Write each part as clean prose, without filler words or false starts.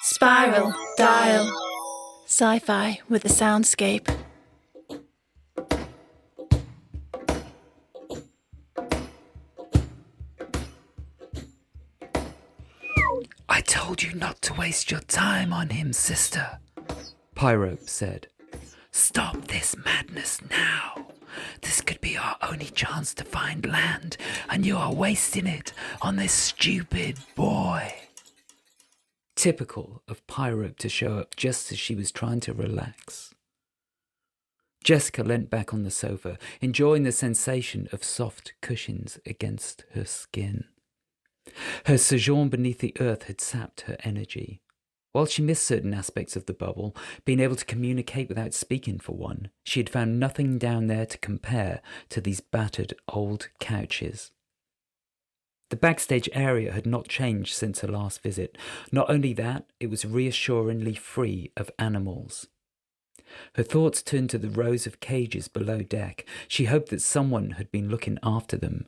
Spiral Dial. Sci-fi with a soundscape. I told you not to waste your time on him, sister, Pyrope said. Stop this madness now. This could be our only chance to find land, and you are wasting it on this stupid boy. Typical of Pyrope to show up just as she was trying to relax. Jessica leant back on the sofa, enjoying the sensation of soft cushions against her skin. Her sojourn beneath the earth had sapped her energy. While she missed certain aspects of the bubble, being able to communicate without speaking for one, she had found nothing down there to compare to these battered old couches. The backstage area had not changed since her last visit. Not only that, it was reassuringly free of animals. Her thoughts turned to the rows of cages below deck. She hoped that someone had been looking after them.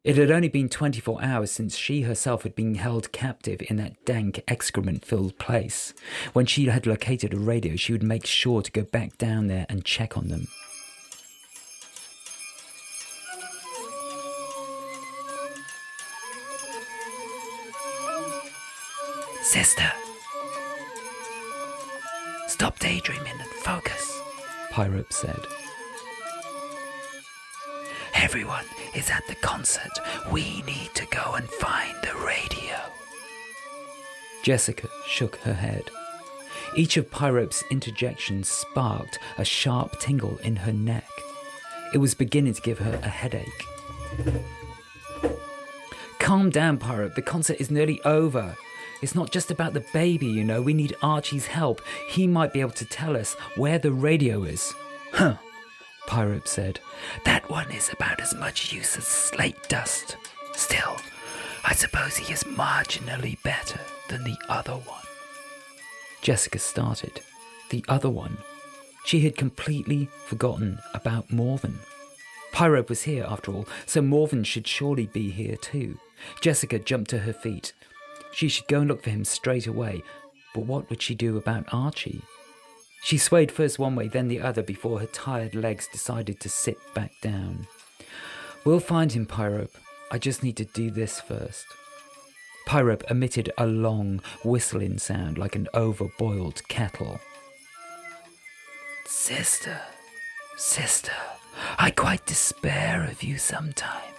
It had only been 24 hours since she herself had been held captive in that dank, excrement-filled place. When she had located a radio, she would make sure to go back down there and check on them. Sister, stop daydreaming and focus, Pyrope said. Everyone is at the concert. We need to go and find the radio. Jessica shook her head. Each of Pyrope's interjections sparked a sharp tingle in her neck. It was beginning to give her a headache. Calm down, Pyrope. The concert is nearly over. It's not just about the baby, you know. We need Archie's help. He might be able to tell us where the radio is. Huh. Pyrope said. That one is about as much use as slate dust. Still, I suppose he is marginally better than the other one. Jessica started. The other one. She had completely forgotten about Morven. Pyrope was here, after all, so Morven should surely be here too. Jessica jumped to her feet. She should go and look for him straight away. But what would she do about Archie? She swayed first one way, then the other, before her tired legs decided to sit back down. We'll find him, Pyrope. I just need to do this first. Pyrope emitted a long, whistling sound like an overboiled kettle. Sister, I quite despair of you sometimes.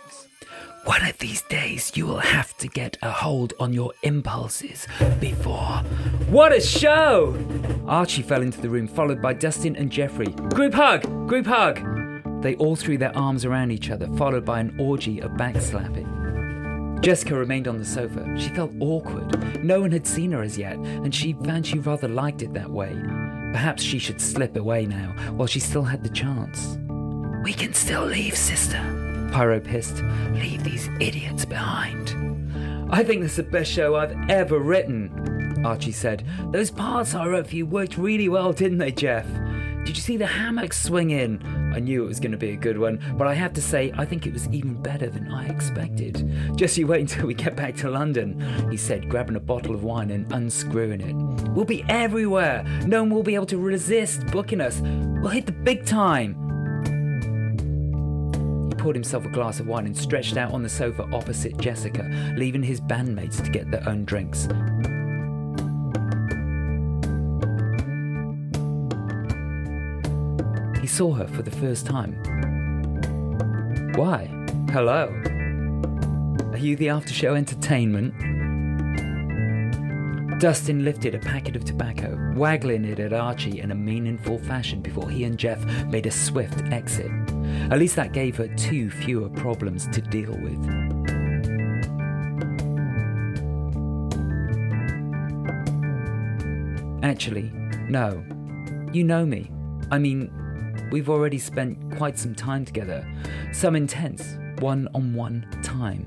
One of these days you will have to get a hold on your impulses before... What a show! Archie fell into the room, followed by Dustin and Jeffrey. Group hug! Group hug! They all threw their arms around each other, followed by an orgy of backslapping. Jessica remained on the sofa. She felt awkward. No one had seen her as yet, and she found she rather liked it that way. Perhaps she should slip away now, while she still had the chance. We can still leave, sister, Pyrope hissed. Leave these idiots behind. I think that's the best show I've ever written, Archie said. Those parts I wrote for you worked really well, didn't they, Jeff? Did you see the hammock swinging? I knew it was going to be a good one, but I have to say, I think it was even better than I expected. Just you wait until we get back to London, he said, grabbing a bottle of wine and unscrewing it. We'll be everywhere. No one will be able to resist booking us. We'll hit the big time. He poured himself a glass of wine and stretched out on the sofa opposite Jessica, leaving his bandmates to get their own drinks. He saw her for the first time. Why? Hello. Are you the after-show entertainment? Dustin lifted a packet of tobacco, waggling it at Archie in a meaningful fashion before he and Jeff made a swift exit. At least that gave her 2 fewer problems to deal with. Actually, no. You know me. I mean, we've already spent quite some time together. Some intense, one-on-one time.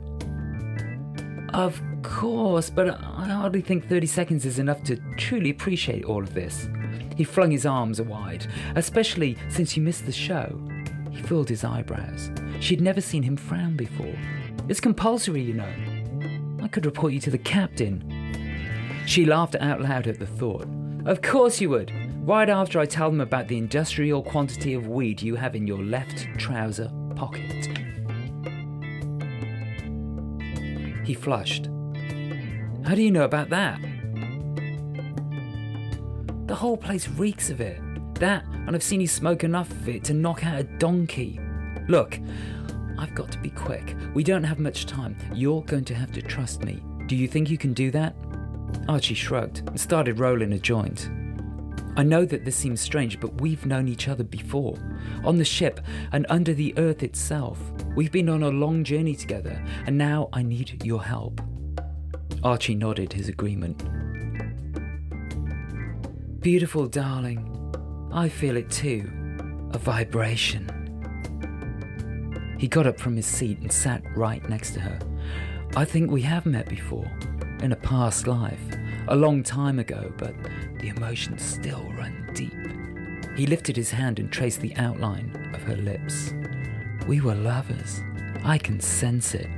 Of course, but I hardly think 30 seconds is enough to truly appreciate all of this. He flung his arms wide, especially since you missed the show. He furrowed his eyebrows. She'd never seen him frown before. It's compulsory, you know. I could report you to the captain. She laughed out loud at the thought. Of course you would. Right after I tell them about the industrial quantity of weed you have in your left trouser pocket. He flushed. How do you know about that? The whole place reeks of it. That, and I've seen you smoke enough of it to knock out a donkey. Look, I've got to be quick. We don't have much time. You're going to have to trust me. Do you think you can do that? Archie shrugged and started rolling a joint. I know that this seems strange, but we've known each other before. On the ship and under the earth itself. We've been on a long journey together, and now I need your help. Archie nodded his agreement. Beautiful darling. I feel it too. A vibration. He got up from his seat and sat right next to her. I think we have met before. In a past life. A long time ago, but the emotions still run deep. He lifted his hand and traced the outline of her lips. We were lovers. I can sense it.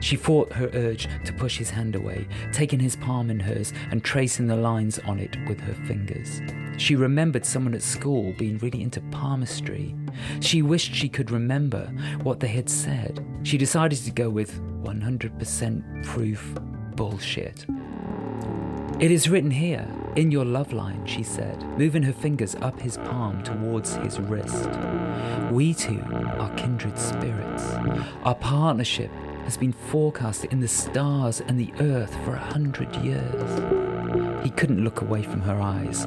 She fought her urge to push his hand away, taking his palm in hers and tracing the lines on it with her fingers. She remembered someone at school being really into palmistry. She wished she could remember what they had said. She decided to go with 100% proof bullshit. It is written here, in your love line, she said, moving her fingers up his palm towards his wrist. We two are kindred spirits. Our partnership has been forecasted in the stars and the earth for 100 years. He couldn't look away from her eyes.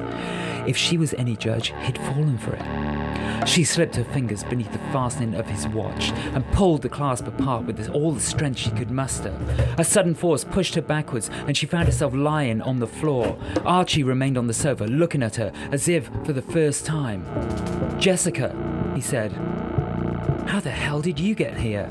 If she was any judge, he'd fallen for it. She slipped her fingers beneath the fastening of his watch and pulled the clasp apart with all the strength she could muster. A sudden force pushed her backwards and she found herself lying on the floor. Archie remained on the sofa, looking at her as if for the first time. Jessica, he said, how the hell did you get here?